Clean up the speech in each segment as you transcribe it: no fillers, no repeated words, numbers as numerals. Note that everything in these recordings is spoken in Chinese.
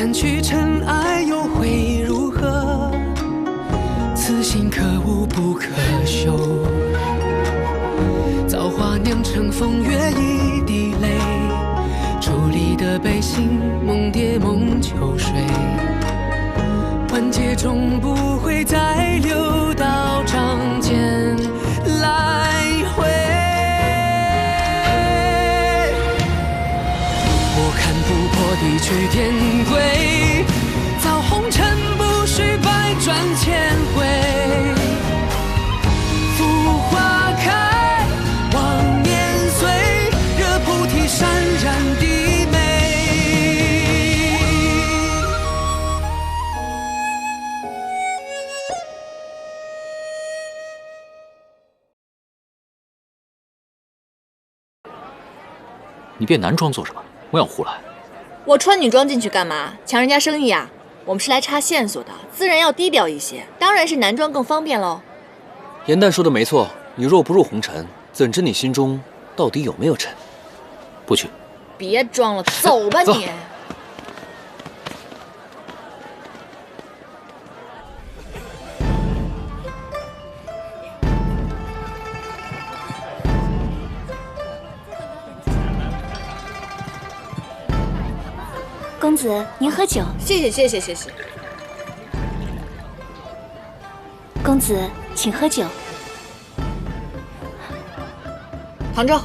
散去尘埃又会如何？此心可无不可休。造化酿成风月一滴泪，伫立的悲喜梦蝶梦秋水，万劫终不会再流到掌间来回。我看不破地去天归，造红尘不须百转千回。浮花开，望年岁，惹菩提潸然的美。你变男装做什么？莫要胡来！我穿女装进去干嘛？抢人家生意啊？我们是来查线索的，自然要低调一些，当然是男装更方便喽。严旦说的没错，你若不入红尘，怎知你心中到底有没有尘？不去。别装了，走吧你。公子，您喝酒。谢谢。公子，请喝酒。杭州，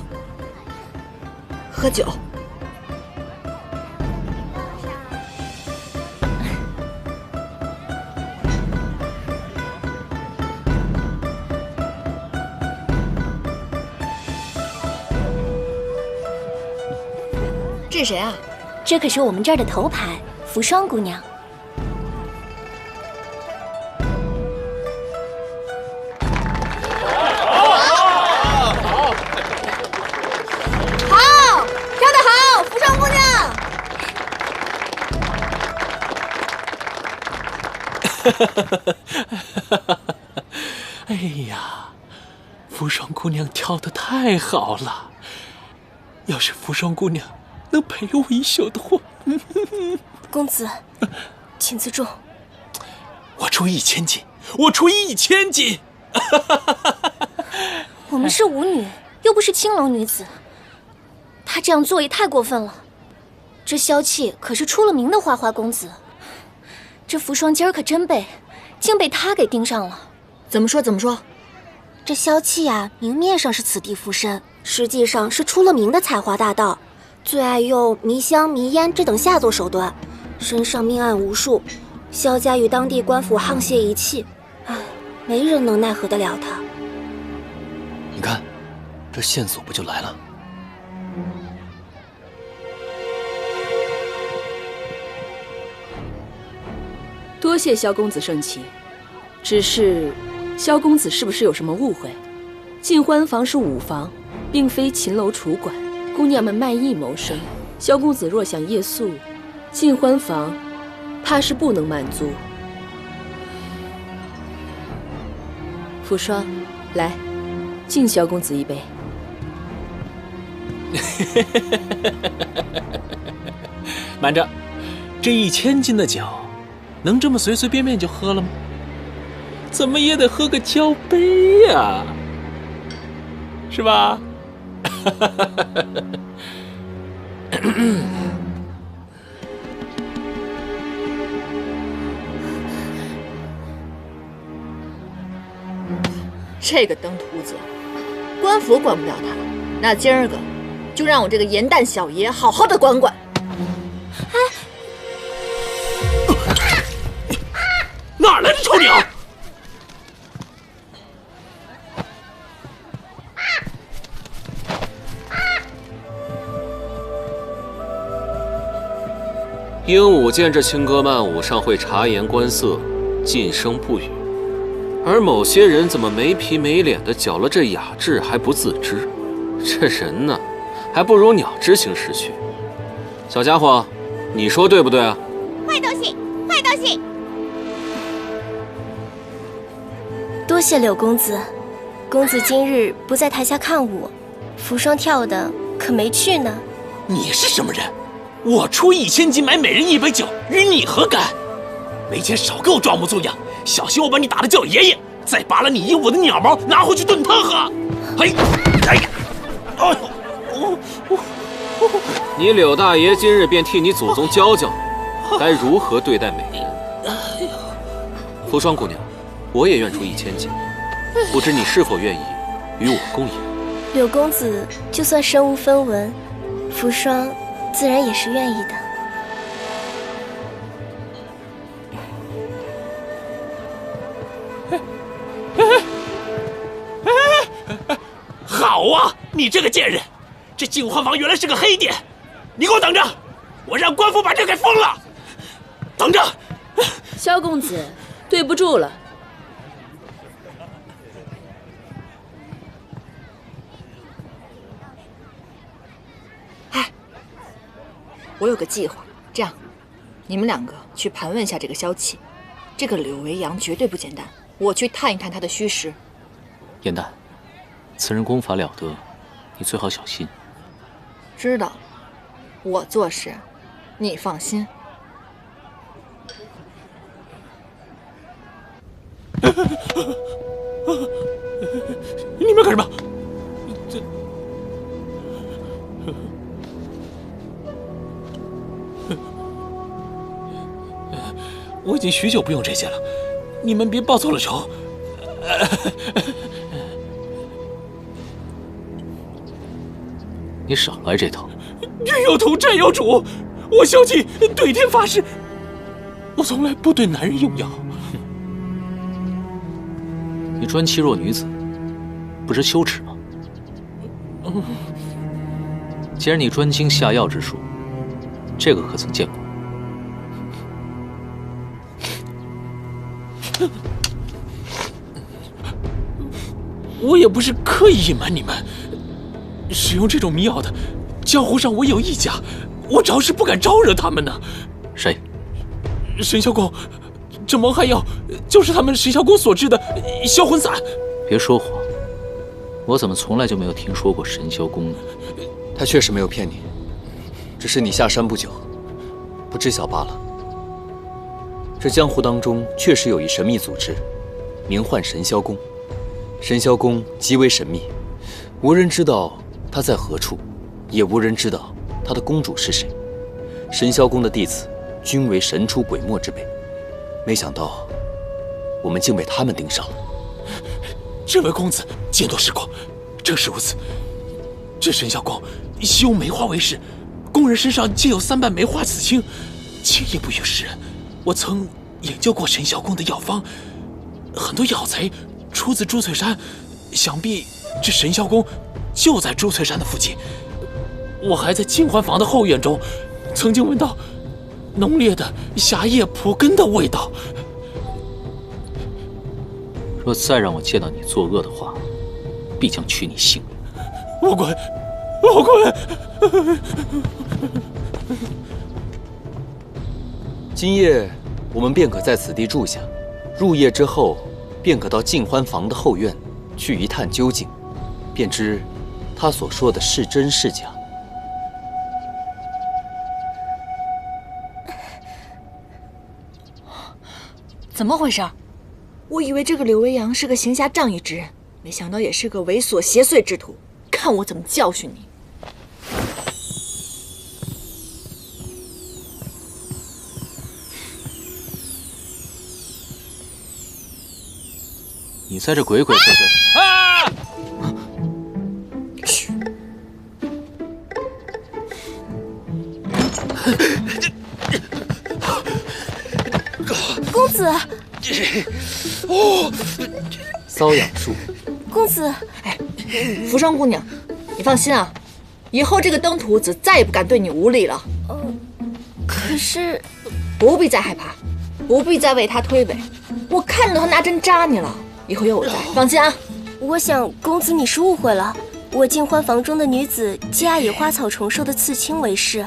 喝酒。这是谁啊？这可是我们这儿的头牌，扶霜姑娘。好，跳得好，扶霜姑娘。哎呀，扶霜姑娘跳得太好了！要是扶霜姑娘能陪我一宿的话，公子，请自重。我出1000斤，我出1000斤。我们是舞女，又不是青楼女子，她这样做也太过分了。这萧气可是出了名的花花公子，这扶霜今儿可真背，竟被他给盯上了。怎么说？这萧气啊，明面上是此地附身，实际上是出了名的采花大盗。最爱用迷香迷烟这等下作手段，身上命案无数，萧家与当地官府沆瀣一气，唉，没人能奈何得了他。你看，这线索不就来了？多谢萧公子盛情，只是萧公子是不是有什么误会？尽欢房是舞房，并非秦楼楚馆。姑娘们卖艺谋生，萧公子若想夜宿，尽欢房怕是不能满足。扶霜，来，敬萧公子一杯。慢着，这1000斤的酒，能这么随随便便就喝了吗？怎么也得喝个交杯呀，是吧？这个登徒子，官府管不了他，那今儿个就让我这个严旦小爷好好的管管。哪来的臭鸟？鹦鹉见这轻歌曼舞尚会察言观色，噤声不语，而某些人怎么没皮没脸的搅了这雅致还不自知？这人呢，还不如鸟知行识趣。小家伙，你说对不对啊？坏东西，坏东西！多谢柳公子，公子今日不在台下看舞，扶霜跳的可没趣呢。你是什么人？我出1000金买每人1杯酒，与你何干？没钱少给我装模作样，小心我把你打的叫爷爷，再扒了你鹦鹉的鸟毛拿回去炖汤喝。嘿，哎呀，哎呦，你柳大爷今日便替你祖宗教教，该如何对待美人。扶霜姑娘，我也愿出1000金，不知你是否愿意与我共饮？柳公子就算身无分文，扶霜自然也是愿意的。好啊，你这个贱人！这净欢坊原来是个黑店，你给我等着，我让官府把这给封了！等着！萧公子，对不住了。我有个计划，这样，你们2个去盘问一下这个萧启，这个柳维阳绝对不简单，我去探一探他的虚实。燕丹，此人功法了得，你最好小心。知道，我做事，你放心。你们干什么？我已经许久不用这些了，你们别报错了仇。你少来这套。冤有头债有主，我萧启对天发誓，我从来不对男人用药。你专欺弱女子，不知羞耻吗？既然你专精下药之术，这个可曾见过？我也不是刻意隐瞒你们，使用这种迷药的，江湖上我有一家，我着实不敢招惹他们呢。谁？神霄宫，这蒙汗药就是他们神霄宫所制的销魂散。别说谎，我怎么从来就没有听说过神霄宫呢？他确实没有骗你，只是你下山不久，不知晓罢了。这江湖当中确实有一神秘组织，名唤神霄宫。神霄宫极为神秘，无人知道它在何处，也无人知道它的公主是谁。神霄宫的弟子均为神出鬼没之辈，没想到我们竟被他们盯上了。这位公子见多识广，正是如此。这神霄宫习用梅花为事，宫人身上皆有3瓣梅花刺青，轻易不与世人。我曾研究过神霄宫的药方，很多药材出自朱翠山，想必这神霄宫就在朱翠山的附近。我还在净欢坊的后院中，曾经闻到浓烈的霞叶蒲根的味道。若再让我见到你作恶的话，必将取你性命。我滚！我滚！今夜我们便可在此地住下，入夜之后便可到净欢坊的后院去一探究竟，便知他所说的是真是假。怎么回事？我以为这个柳维阳是个行侠仗义之人，没想到也是个猥琐邪祟之徒。看我怎么教训你！你在这鬼鬼祟祟啊！嘘！公子，瘙痒术。公子，哎，扶霜姑娘，你放心啊，以后这个登徒子再也不敢对你无礼了。可是不必再害怕，不必再为他推诿。我看到他拿针扎你了，以后有我在，放心啊。我想公子你是误会了，我净欢坊中的女子皆爱以花草虫兽的刺青为饰。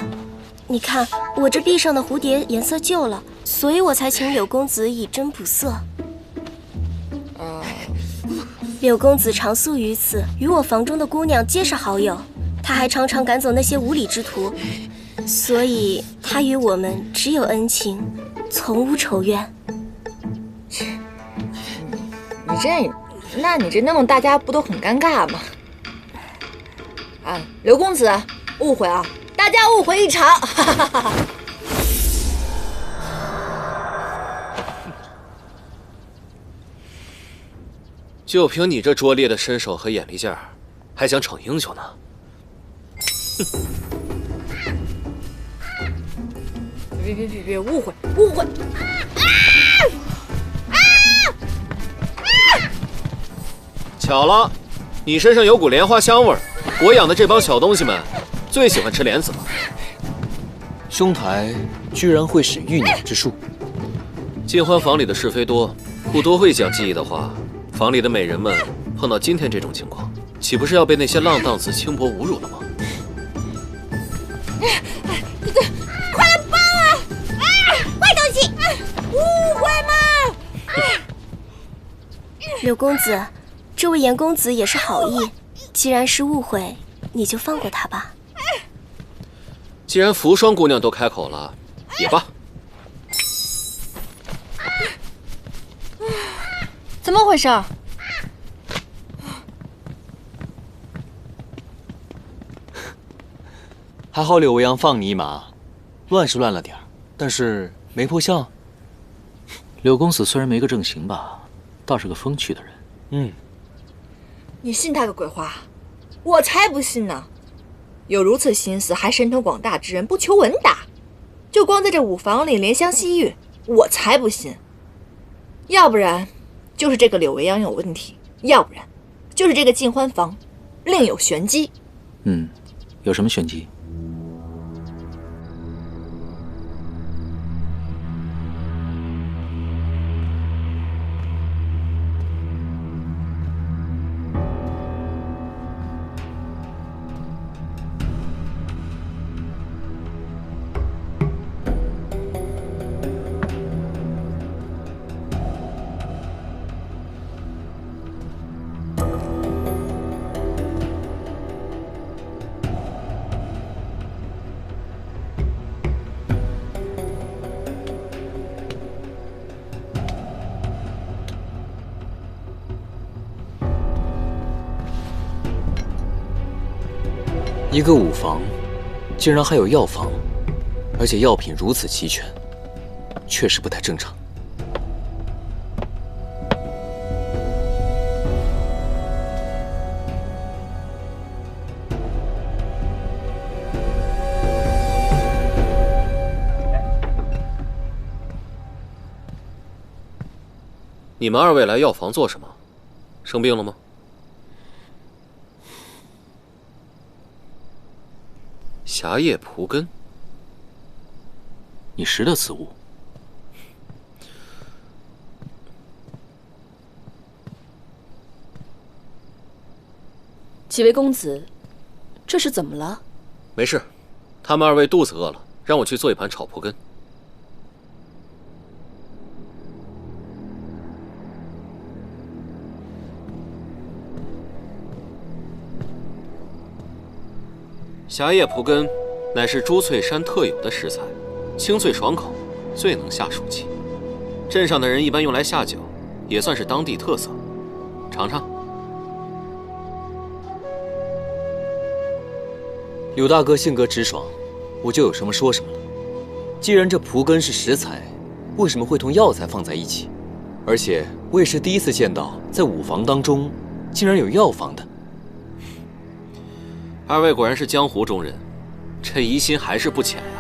你看我这臂上的蝴蝶颜色旧了，所以我才请柳公子以针补色。柳公子常宿于此，与我房中的姑娘皆是好友，他还常常赶走那些无礼之徒。所以他与我们只有恩情，从无仇怨。你这弄大家不都很尴尬吗？啊，刘公子，误会啊，大家误会一场。哈哈哈哈。就凭你这拙劣的身手和眼力劲儿，还想逞英雄呢？别误会！巧了，你身上有股莲花香味儿，我养的这帮小东西们最喜欢吃莲子了。兄台居然会使御鸟之术，尽欢房里的是非多，不多会讲技艺的话，房里的美人们碰到今天这种情况，岂不是要被那些浪荡子轻薄侮辱了吗？快来帮啊！坏东西！误会吗？柳公子，这位严公子也是好意，既然是误会，你就放过他吧。既然扶霜姑娘都开口了，也罢。怎么回事？还好柳维阳放你一马，乱是乱了点儿，但是没破相。柳公子虽然没个正形吧，倒是个风趣的人。你信他个鬼话？我才不信呢！有如此心思还神通广大之人，不求闻达，就光在这五房里怜香惜玉，我才不信。要不然就是这个柳维阳有问题，要不然就是这个尽欢房另有玄机。有什么玄机？一个武房，竟然还有药房，而且药品如此齐全，确实不太正常。你们二位来药房做什么？生病了吗？狭叶蒲根，你识得此物？几位公子，这是怎么了？没事，他们二位肚子饿了，让我去做一盘炒蒲根。狭叶蒲根乃是珠翠山特有的食材，清脆爽口，最能下暑气。镇上的人一般用来下酒，也算是当地特色。尝尝。柳大哥性格直爽，我就有什么说什么了。既然这蒲根是食材，为什么会同药材放在一起？而且我也是第一次见到，在武房当中竟然有药房的。二位果然是江湖中人，这疑心还是不浅呀。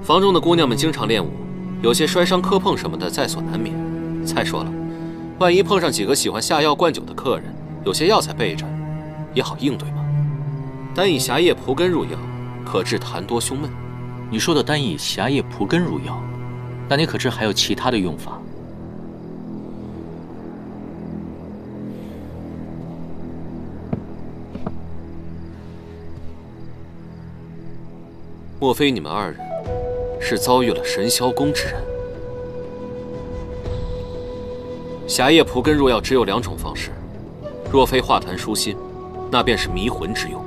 房中的姑娘们经常练武，有些摔伤磕碰什么的在所难免。再说了，万一碰上几个喜欢下药灌酒的客人，有些药材备着，也好应对嘛。单以狭叶蒲根入药，可治痰多胸闷。你说的单以狭叶蒲根入药，那你可知还有其他的用法？莫非你们二人是遭遇了神霄宫之人？狭叶蒲根入药只有两种方式，若非化痰舒心，那便是迷魂之用。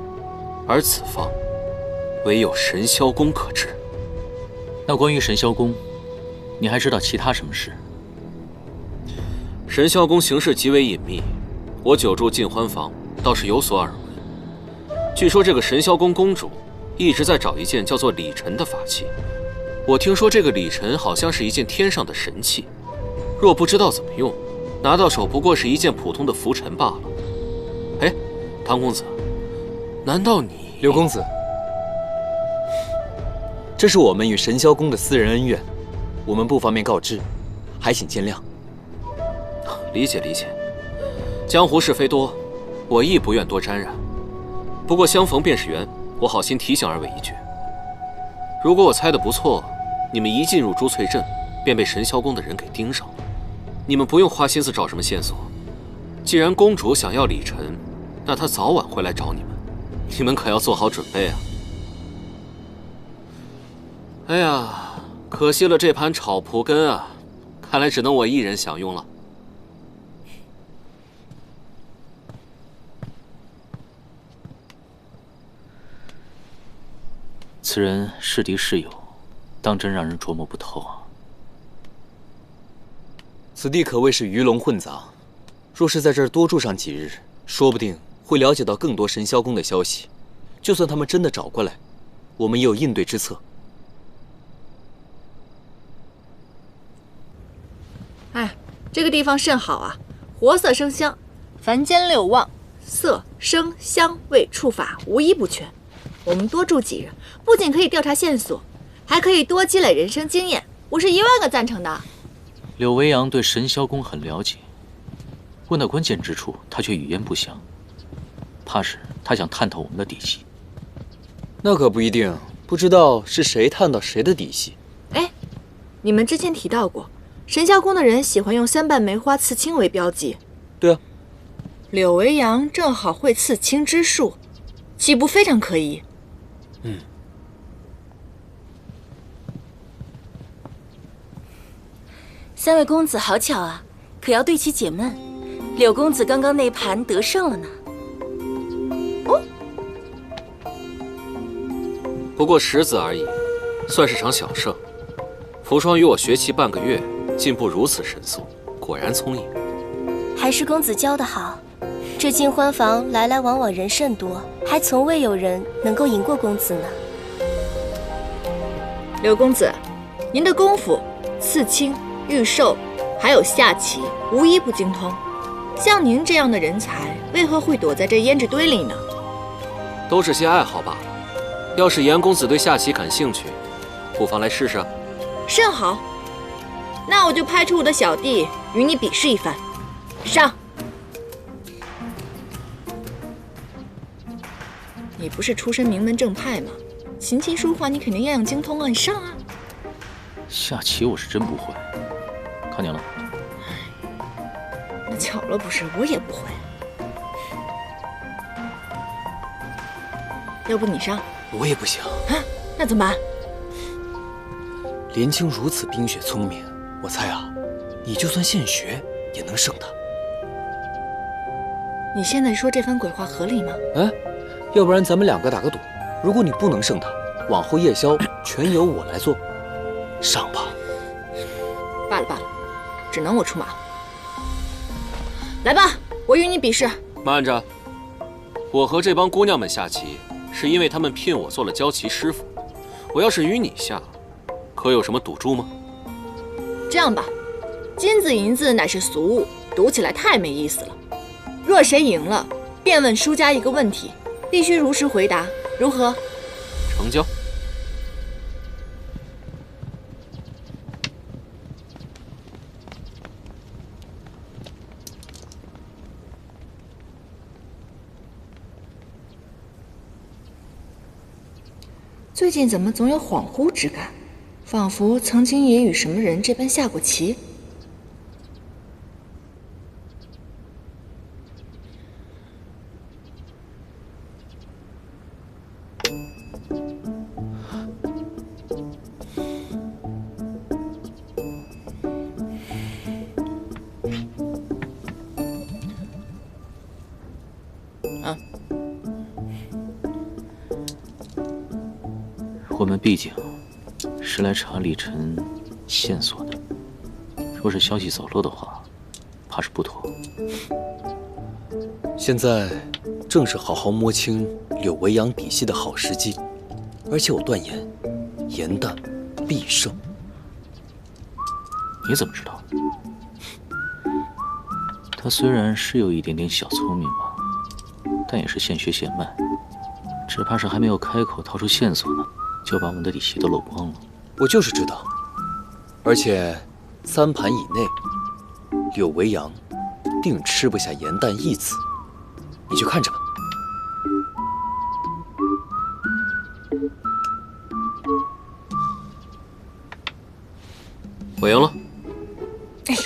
而此方唯有神霄宫可知。那关于神霄宫，你还知道其他什么事？神霄宫行事极为隐秘，我久住禁欢房，倒是有所耳闻。据说这个神霄宫公主一直在找一件叫做礼尘的法器。我听说这个礼尘好像是一件天上的神器，若不知道怎么用，拿到手不过是一件普通的浮尘罢了。哎，唐公子，难道你……刘公子，这是我们与神霄宫的私人恩怨，我们不方便告知，还请见谅。理解理解，江湖是非多，我亦不愿多沾染。不过相逢便是缘，我好心提醒二位一句。如果我猜得不错，你们一进入珠翠镇，便被神霄宫的人给盯上了。你们不用花心思找什么线索，既然公主想要礼尘，那她早晚会来找你们，你们可要做好准备啊！哎呀，可惜了这盘炒蒲根啊，看来只能我一人享用了。此人是敌是友，当真让人琢磨不透啊。此地可谓是鱼龙混杂，若是在这儿多住上几日，说不定会了解到更多神霄宫的消息。就算他们真的找过来，我们也有应对之策。哎，这个地方甚好啊，活色生香，凡间六旺，色声香味触法无一不全。我们多住几日，不仅可以调查线索，还可以多积累人生经验。我是10000个赞成的。柳维阳对神霄宫很了解，问到关键之处，他却语焉不详，怕是他想探透我们的底细。那可不一定，不知道是谁探到谁的底细。哎，你们之前提到过，神霄宫的人喜欢用3瓣梅花刺青为标记。对啊，柳维阳正好会刺青之术，岂不非常可疑？3位公子好巧啊，可要对其解闷。柳公子刚刚那盘得胜了呢。哦，不过10子而已，算是场小胜。扶霜与我学棋半个月，进步如此神速，果然聪颖。还是公子教得好。这禁欢房来来往往人甚多，还从未有人能够赢过公子呢。柳公子，您的功夫，刺青、御兽，还有下棋，无一不精通。像您这样的人才，为何会躲在这胭脂堆里呢？都是些爱好罢了。要是严公子对下棋感兴趣，不妨来试试。甚好，那我就派出我的小弟与你比试一番。上！你不是出身名门正派吗？琴棋书画你肯定样样精通啊！你上啊！下棋我是真不会，看见了。那巧了不是，我也不会。要不你上？我也不行啊，那怎么办？连青如此冰雪聪明，我猜啊，你就算现学也能胜他。你现在说这番鬼话合理吗？哎，要不然咱们2个打个赌，如果你不能胜他，往后夜宵全由我来做。上吧。罢了罢了，只能我出马。来吧，我与你比试。慢着，我和这帮姑娘们下棋，是因为她们聘我做了教棋师傅。我要是与你下，可有什么赌注吗？这样吧，金子银子乃是俗物，赌起来太没意思了。若谁赢了，便问输家一个问题，必须如实回答，如何？成交。最近怎么总有恍惚之感，仿佛曾经也与什么人这般下过棋。我们毕竟是来查李晨线索的，若是消息走漏的话，怕是不妥。现在正是好好摸清柳维阳底细的好时机，而且我断言，严旦必胜。你怎么知道？他虽然是有一点点小聪明吧，但也是现学现卖，只怕是还没有开口掏出线索呢，就把我们的底细都漏光了。我就是知道，而且3盘以内，柳维阳定吃不下严旦一子，你去看着吧。我赢了。哎呀，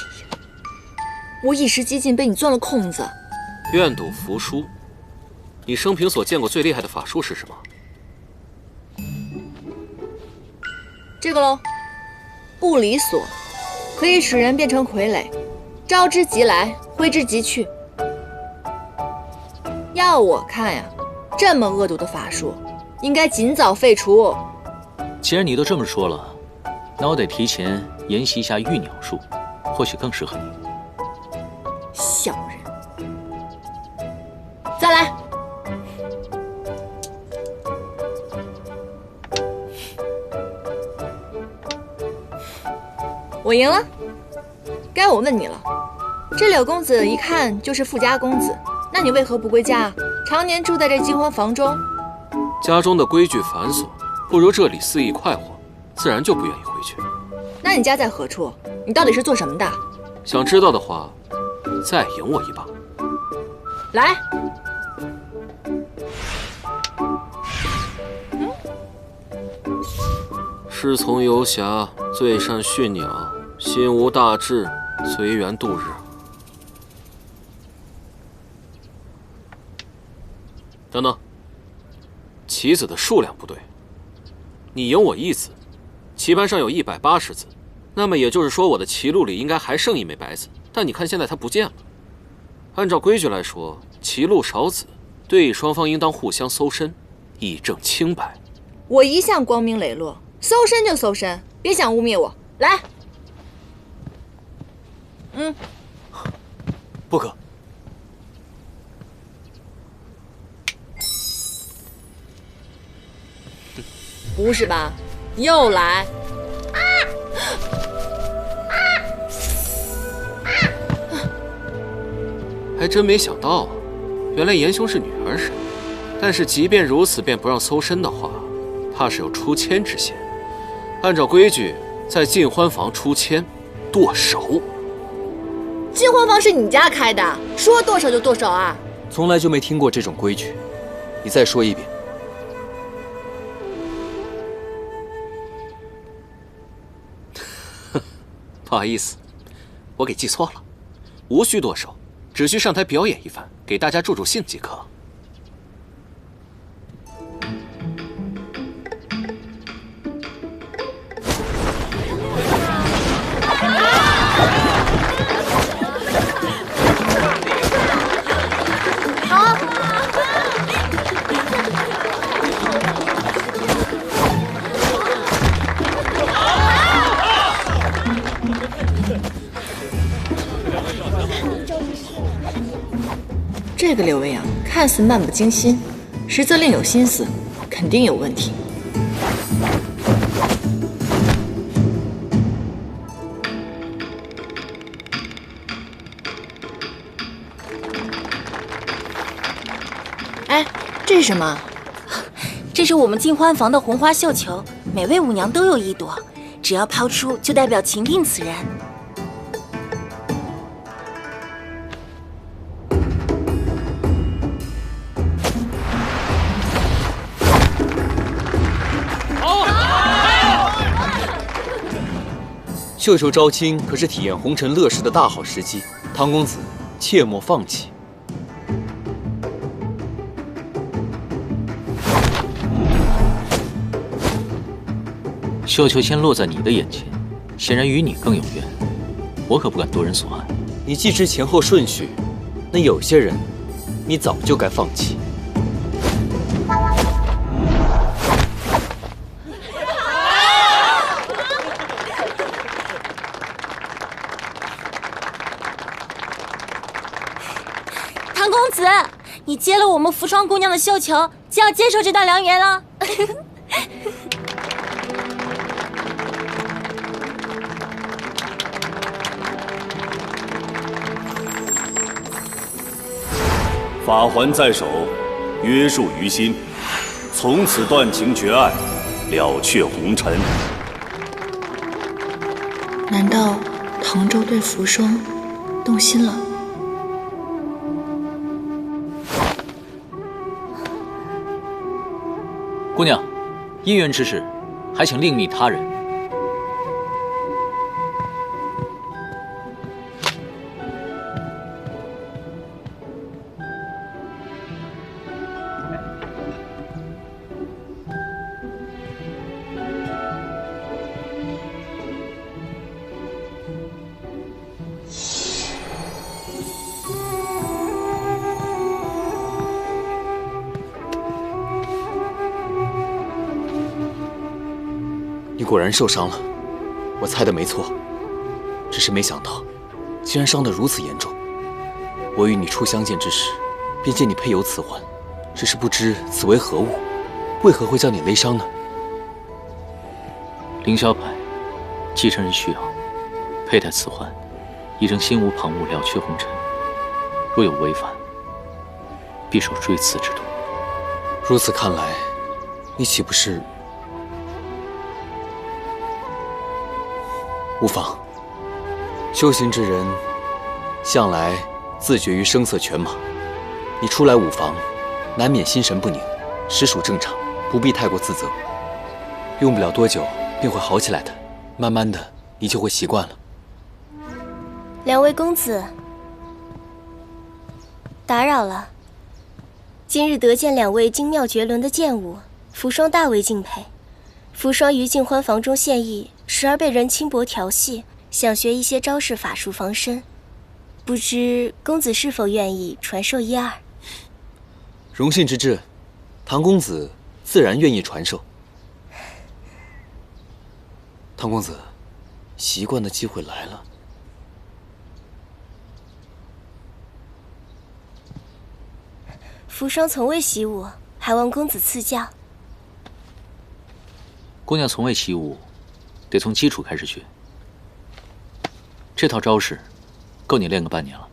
我一时激进被你钻了空子。愿赌服输。你生平所见过最厉害的法术是什么？这个喽，不离锁，可以使人变成傀儡，招之即来，挥之即去。要我看呀，这么恶毒的法术，应该尽早废除。既然你都这么说了，那我得提前研习一下御鸟术，或许更适合你。小人，再来。我赢了，该我问你了。这柳公子一看就是富家公子，那你为何不归家，常年住在这金婚房中？家中的规矩繁琐，不如这里肆意快活，自然就不愿意回去。那你家在何处？你到底是做什么的？想知道的话，再赢我一把。来。师从游侠，最善驯鸟，心无大志，随缘度日。等等，棋子的数量不对，你赢我1子，棋盘上有180子，那么也就是说我的棋路里应该还剩1枚白子，但你看现在它不见了。按照规矩来说，棋路少子，对弈双方应当互相搜身，以证清白。我一向光明磊落，搜身就搜身，别想污蔑我。来，不可。不是吧？又来！还真没想到啊，原来严兄是女儿身。但是即便如此，便不让搜身的话，怕是有出千之嫌。按照规矩，在禁欢房出千，剁手。禁婚房是你家开的，说剁手就剁手啊？从来就没听过这种规矩，你再说一遍。不好意思，我给记错了，无需剁手，只需上台表演一番，给大家助助兴即可。这个柳维阳看似漫不经心，实则另有心思，肯定有问题。哎，这是什么？这是我们禁欢房的红花绣球，每位舞娘都有1朵，只要抛出，就代表情定此人。绣球招亲可是体验红尘乐事的大好时机，唐公子切莫放弃。绣球先落在你的眼前，显然与你更有缘，我可不敢夺人所爱。你既知前后顺序，那有些人，你早就该放弃。唐公子，你接了我们扶霜姑娘的绣球，就要接受这段良缘了。法环在手，约束于心，从此断情绝爱，了却红尘。难道唐州对扶霜动心了？姑娘，姻缘之事，还请另觅他人。你果然受伤了，我猜的没错，只是没想到，竟然伤得如此严重。我与你初相见之时，便见你配有此环，只是不知此为何物，为何会将你勒伤呢？凌霄派，继承人需要，佩戴此环，以正心无旁骛，了却红尘。若有违反，必受追赐之毒。如此看来，你岂不是……无妨，修行之人向来自绝于声色犬马。你初来五房，难免心神不宁，实属正常，不必太过自责。用不了多久便会好起来的，慢慢的你就会习惯了。两位公子，打扰了。今日得见两位精妙绝伦的剑舞，扶霜大为敬佩。扶霜于静欢房中现役，时而被人轻薄调戏，想学一些招式法术防身，不知公子是否愿意传授一二？荣幸之至，唐公子自然愿意传授。唐公子，习惯的机会来了。扶霜从未习武，还望公子赐教。姑娘从未习武，得从基础开始学。这套招式，够你练个半年了。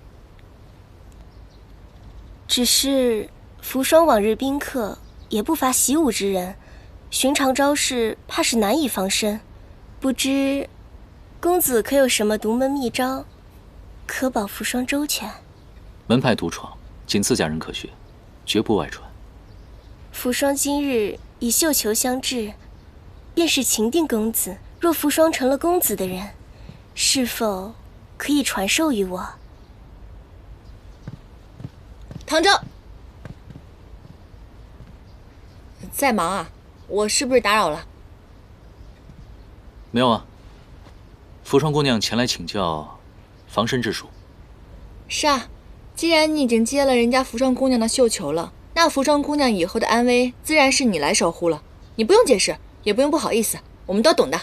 只是扶霜往日宾客也不乏习武之人，寻常招式怕是难以防身。不知公子可有什么独门秘招，可保扶霜周全？门派独闯，仅自家人可学，绝不外传。扶霜今日以绣球相致，便是情定公子。若扶霜成了公子的人，是否可以传授于我？唐舟，在忙啊？我是不是打扰了？没有啊。扶霜姑娘前来请教防身之术。是啊，既然你已经接了人家扶霜姑娘的绣球了，那扶霜姑娘以后的安危自然是你来守护了。你不用解释，也不用不好意思，我们都懂的。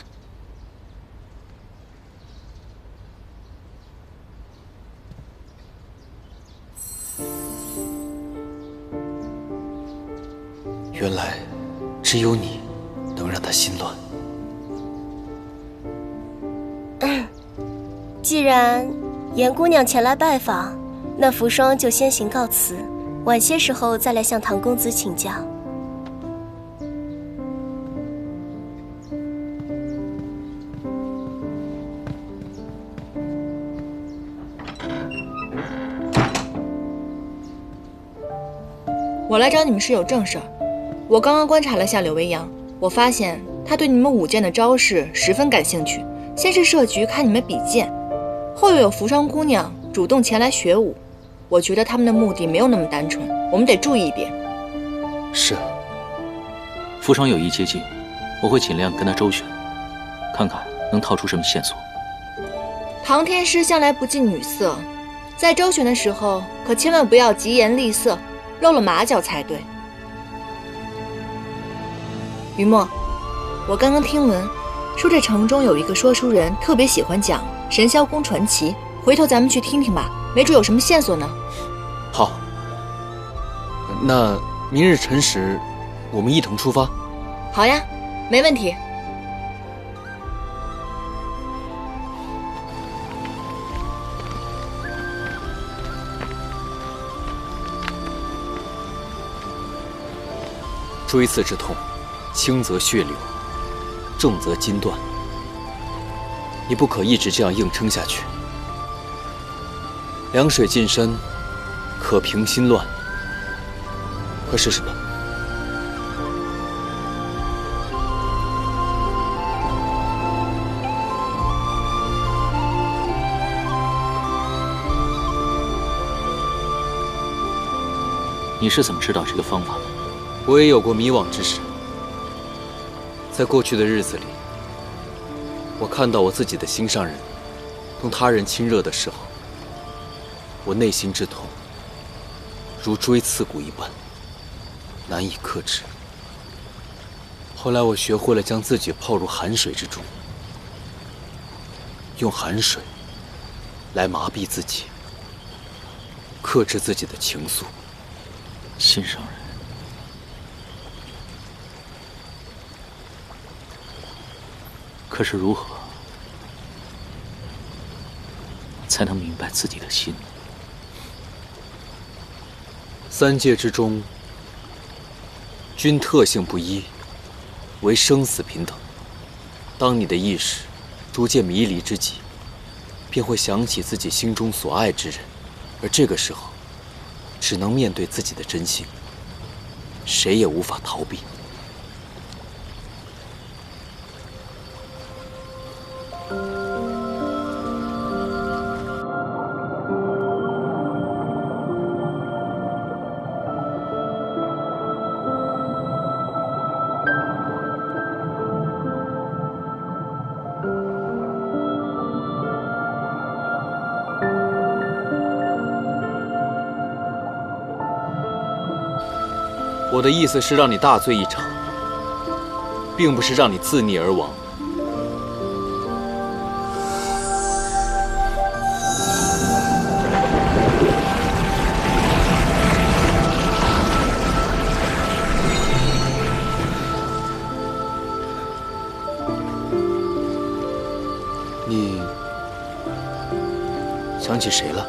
原来只有你能让他心乱。既然严姑娘前来拜访，那扶霜就先行告辞，晚些时候再来向唐公子请教。我来找你们是有正事儿。我刚刚观察了下柳微阳，我发现他对你们舞剑的招式十分感兴趣。先是设局看你们比剑，后又有扶霜姑娘主动前来学舞。我觉得他们的目的没有那么单纯，我们得注意一点。是。扶霜有意接近，我会尽量跟他周旋，看看能套出什么线索。唐天师向来不近女色，在周旋的时候可千万不要疾言厉色，露了马脚才对。于墨，我刚刚听闻说这城中有一个说书人特别喜欢讲神霄宫传奇，回头咱们去听听吧，没准有什么线索呢。好，那明日辰时，我们一同出发。好呀，没问题。锥刺之痛，轻则血流，重则筋断。你不可一直这样硬撑下去。凉水进身，可平心乱。快试试吧。你是怎么知道这个方法的？我也有过迷惘之时。在过去的日子里，我看到我自己的心上人同他人亲热的时候，我内心之痛如锥刺骨一般，难以克制。后来我学会了将自己泡入寒水之中，用寒水来麻痹自己，克制自己的情愫。心上人，可是如何才能明白自己的心？三界之中，均特性不一，为生死平等。当你的意识逐渐迷离之际，便会想起自己心中所爱之人，而这个时候，只能面对自己的真心，谁也无法逃避。我的意思是让你大醉一场，并不是让你自溺而亡。你想起谁了？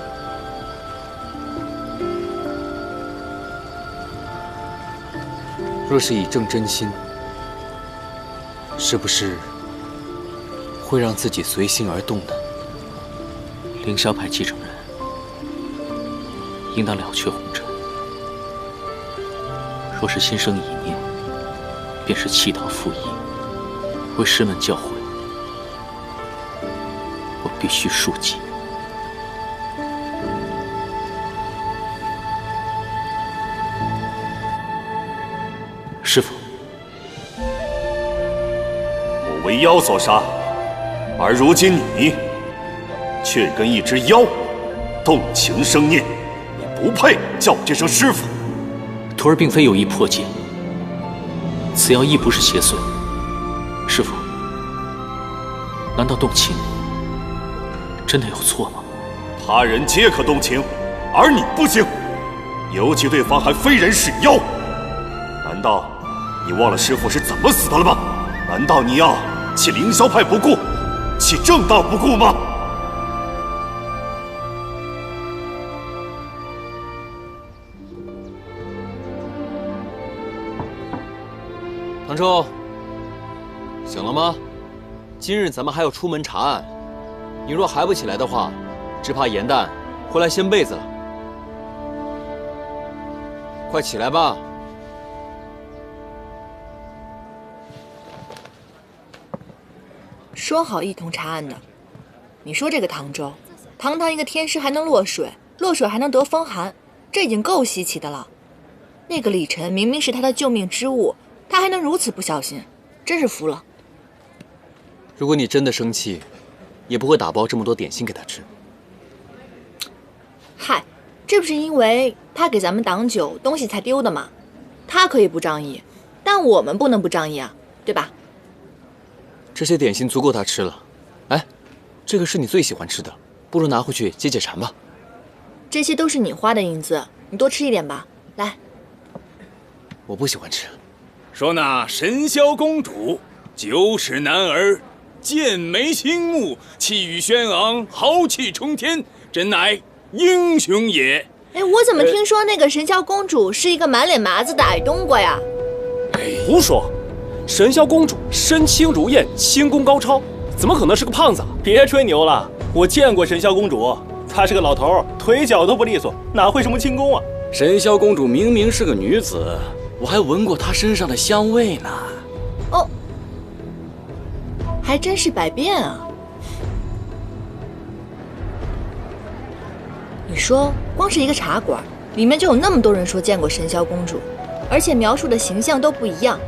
若是以正真心，是不是会让自己随心而动呢？凌霄派继承人应当了却红尘。若是心生疑念，便是弃道负义，为师门教诲。我必须恕己。师父，我为妖所杀，而如今你却跟一只妖动情生念，你不配叫我这声师父。徒儿并非有意破戒，此妖亦不是邪祟。师父，难道动情真的有错吗？他人皆可动情，而你不行，尤其对方还非人是妖。难道你忘了师父是怎么死的了吗？难道你要弃凌霄派不顾，弃正道不顾吗？唐周，醒了吗？今日咱们还要出门查案，你若还不起来的话，只怕严旦会来掀被子了。快起来吧！说好一同查案的，你说这个唐周，堂堂一个天师还能落水，落水还能得风寒，这已经够稀奇的了。那个李晨明明是他的救命之物，他还能如此不小心，真是服了。如果你真的生气，也不会打包这么多点心给他吃。嗨，这不是因为他给咱们挡酒，东西才丢的吗？他可以不仗义，但我们不能不仗义啊，对吧？这些点心足够他吃了。哎，这个是你最喜欢吃的，不如拿回去解解馋吧。这些都是你花的银子，你多吃一点吧。来。我不喜欢吃。说那神霄公主9尺男儿，剑眉星目，气宇轩昂，豪气冲天，真乃英雄也。哎，我怎么听说那个神霄公主是一个满脸麻子的矮冬瓜呀？胡说！神霄公主身轻如燕，轻功高超，怎么可能是个胖子？别吹牛了，我见过神霄公主，她是个老头，腿脚都不利索，哪会什么轻功啊？神霄公主明明是个女子，我还闻过她身上的香味呢。哦，还真是百变啊！你说，光是一个茶馆，里面就有那么多人说见过神霄公主，而且描述的形象都不一样，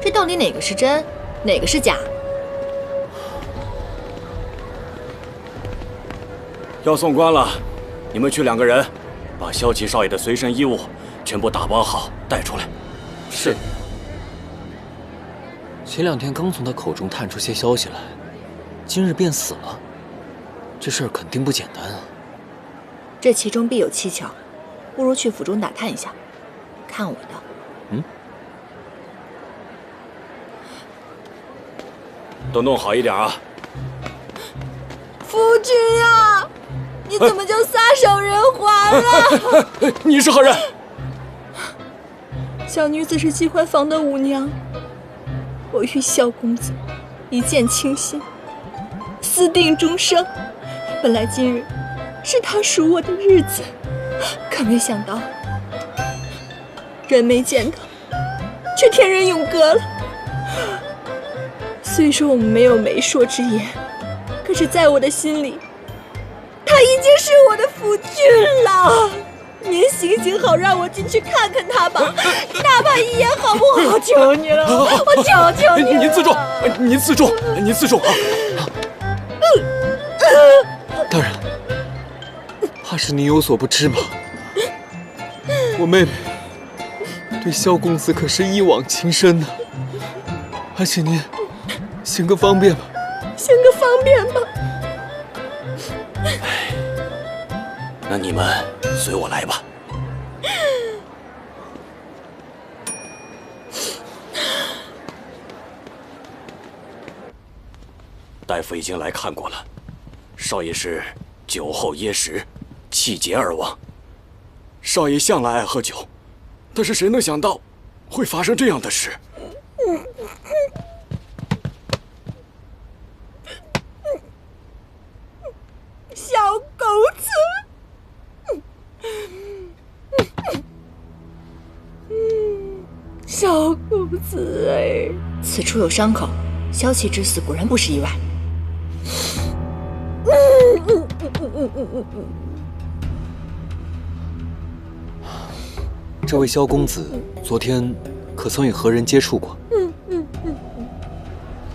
这到底哪个是真，哪个是假？要送官了，你们去2个人，把萧齐少爷的随身衣物全部打包好带出来。是。前2天刚从他口中探出些消息来，今日便死了，这事儿肯定不简单啊。这其中必有蹊跷，不如去府中打探一下。看我的。都弄好一点啊！夫君啊，你怎么就撒手人寰了？你是何人？小女子是金欢坊的舞娘，我与萧公子一见倾心，私定终生。本来今日是他赎我的日子，可没想到人没见到，却天人永隔了。虽说我们没有媒妁之言，可是在我的心里，他已经是我的夫君了。您行好，让我进去看看他吧，哪怕一眼好不好？求你了，我求求你了。您自重，您自重，您自重啊！大人，怕是您有所不知吧？我妹妹对萧公子可是一往情深呢，还请您行个方便吧。行个方便吧。那你们随我来吧。大夫已经来看过了，少爷是酒后噎食，气结而亡。少爷向来爱喝酒，但是谁能想到会发生这样的事？小狗子，小狗子哎，此处有伤口，萧齐之死果然不是意外。这位萧公子昨天可曾与何人接触过？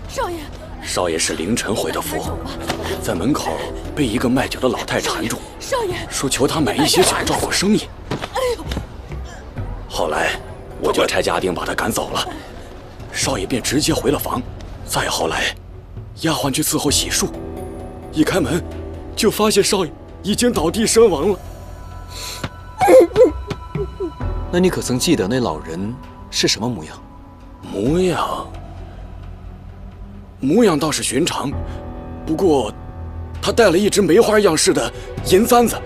少爷，少爷是凌晨回的府，在门口被一个卖酒的老太缠住，少爷说求他买一些酒照顾生意。后来我就差家丁把他赶走了，少爷便直接回了房。再后来，丫鬟去伺候洗漱，一开门就发现少爷已经倒地身亡了。那你可曾记得那老人是什么模样？模样倒是寻常，不过他带了一只梅花样式的银簪子。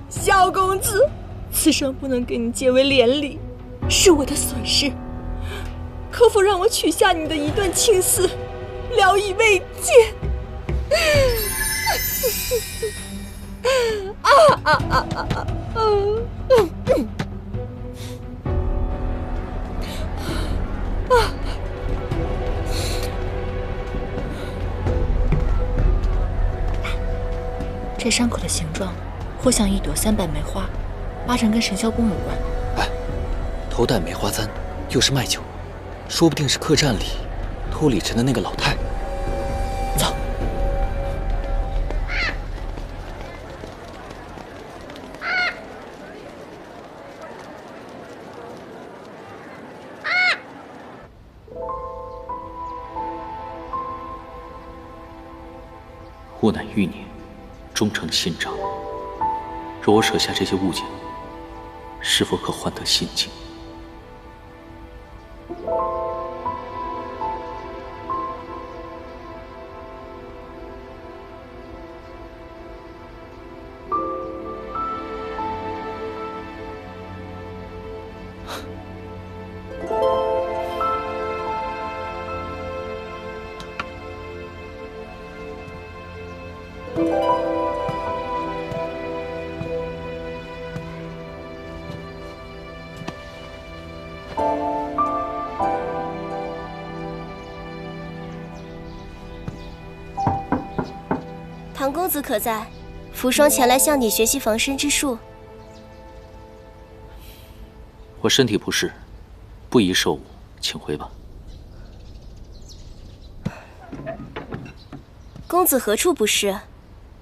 萧公子，此生不能跟你结为连理，是我的损失。可否让我取下你的一段青丝，聊以慰藉？这伤口的形状颇像一朵300梅花，八成跟神霄宫有关。哎，头戴梅花簪，又是卖酒，说不定是客栈里偷李晨的那个老太。走。吾乃欲念，终成信长。若我舍下这些物件，是否可换得心境？唐公子可在？扶霜前来向你学习防身之术。我身体不适，不宜受武，请回吧。公子何处不适？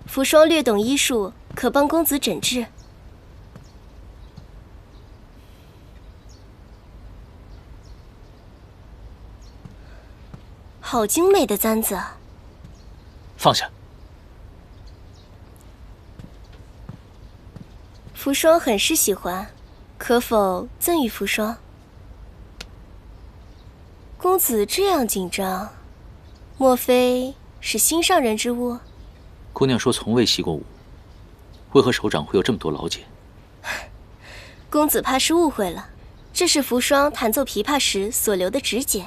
扶霜略懂医术，可帮公子诊治。好精美的簪子。放下。扶霜很是喜欢，可否赠与扶霜？公子这样紧张，莫非是心上人之物？姑娘说从未习过武，为何手掌会有这么多老茧？公子怕是误会了，这是扶霜弹奏琵琶时所留的指茧。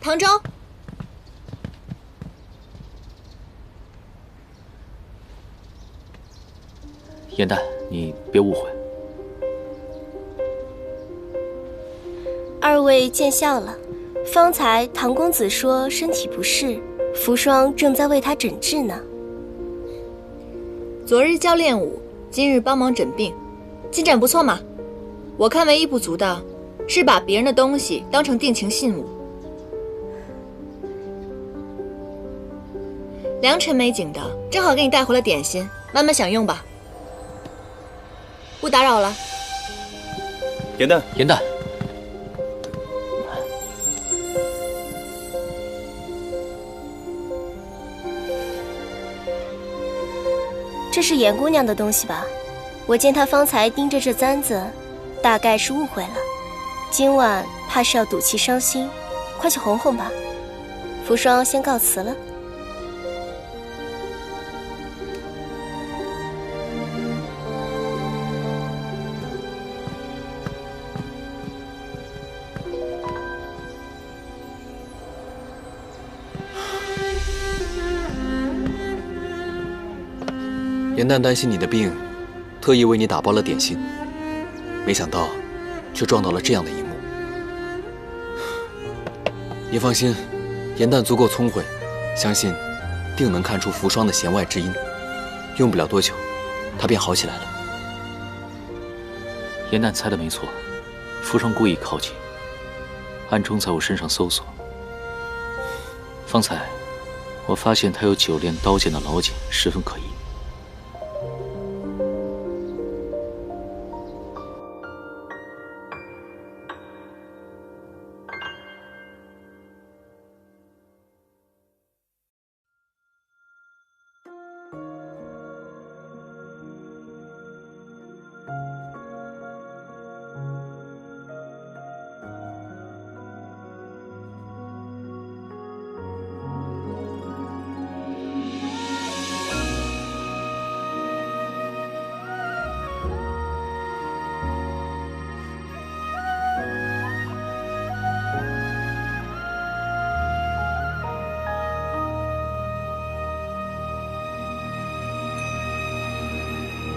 唐周，颜淡，你别误会。二位见笑了。方才唐公子说身体不适，扶霜正在为他诊治呢。昨日教练武，今日帮忙诊病，进展不错嘛。我看唯一不足的是把别人的东西当成定情信物。良辰美景的，正好给你带回了点心，慢慢享用吧。不打扰了。颜淡，颜淡，这是颜姑娘的东西吧？我见她方才盯着这簪子，大概是误会了。今晚怕是要赌气伤心，快去哄哄吧。扶霜先告辞了。颜淡担心你的病，特意为你打包了点心，没想到却撞到了这样的一幕。你放心，颜淡足够聪慧，相信定能看出扶霜的弦外之音，用不了多久，他便好起来了。颜淡猜的没错，扶霜故意靠近，暗中在我身上搜索。方才我发现他有9链刀剑的老茧，十分可疑。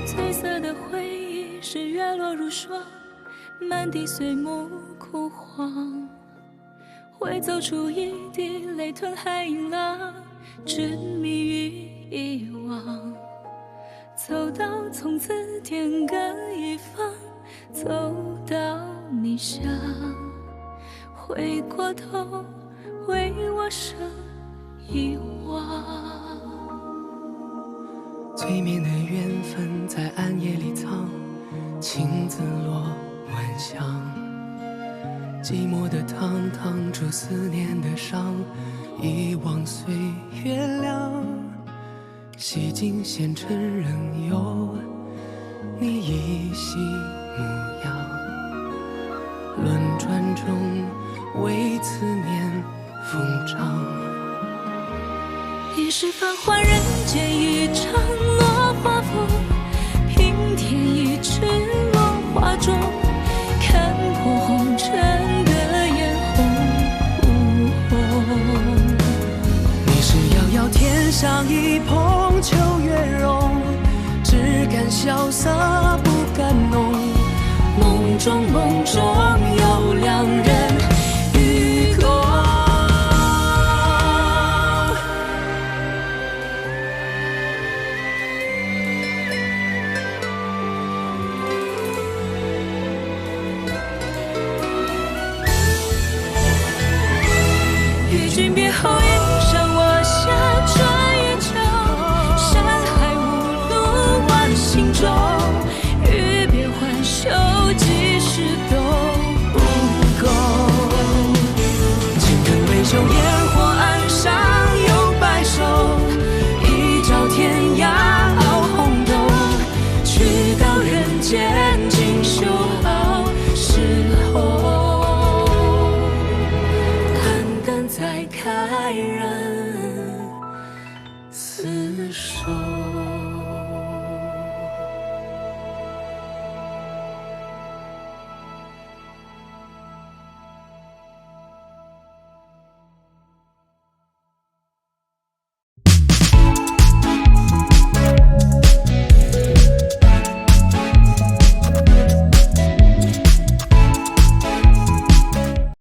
褪色的回忆是月落如霜，满地碎木枯黄，会走出一滴泪吞海银浪，执迷于遗忘。走到从此天各一方，走到你乡，回过头为我生遗忘。催眠的缘分在暗夜里藏，情字落晚香。寂寞的汤烫出思念的伤，遗忘岁月凉。洗尽纤尘仍有你依稀模样，轮转中为思念疯长。已是繁华人间一场落花风，平添一池落花中，看破红尘的眼红。你是遥遥天上一捧秋月容，只敢萧瑟不敢浓。梦中有两人与共。与君别后，云上我下转月球，山海无路万心中。欲别还休，几时都不够。情根未休，烟火岸上有白首，一朝天涯熬红豆，去到人间尽修好时候。在开人